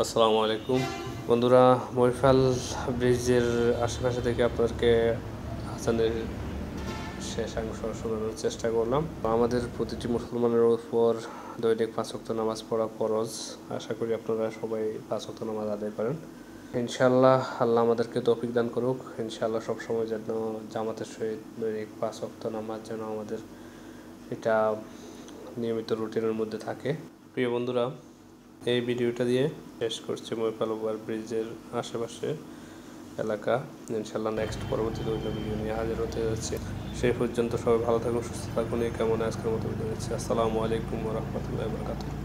আসসালামু আলাইকুম বন্ধুরা, মহিফাল ব্রিজের আশেপাশে থেকে আপনাদেরকে হাসানের শেষাংশ শোনানোর চেষ্টা করলাম। আমাদের প্রতিটি মুসলমানের উপর দৈনিক 5 ওয়াক্ত নামাজ পড়া ফরজ। আশা করি আপনারা সবাই 5 ওয়াক্ত নামাজ আদায় করেন। ইনশাআল্লাহ আল্লাহ আমাদেরকে তৌফিক দান করুক। ইনশাআল্লাহ সবসময় যেন জামাতের সহিত দৈনিক 5 ওয়াক্ত নামাজ যেন আমাদের এটা নিয়মিত রুটিনের মধ্যে থাকে। প্রিয় বন্ধুরা, এই ভিডিওটা দিয়ে শেষ করছি মহিফাল ওভার ব্রিজের আশেপাশে এলাকা। ইনশাল্লাহ নেক্সট পরবর্তীতে অন্য ভিডিও নিয়ে হাজির হতে যাচ্ছে। সেই পর্যন্ত সবাই ভালো থাকুন, সুস্থ থাকুন। এই কেমন আজকের মতো ভিডিও নিচ্ছি। আসসালামু আলাইকুম ওয়া রাহমাতুল্লাহি ওয়া বারাকাতুহু।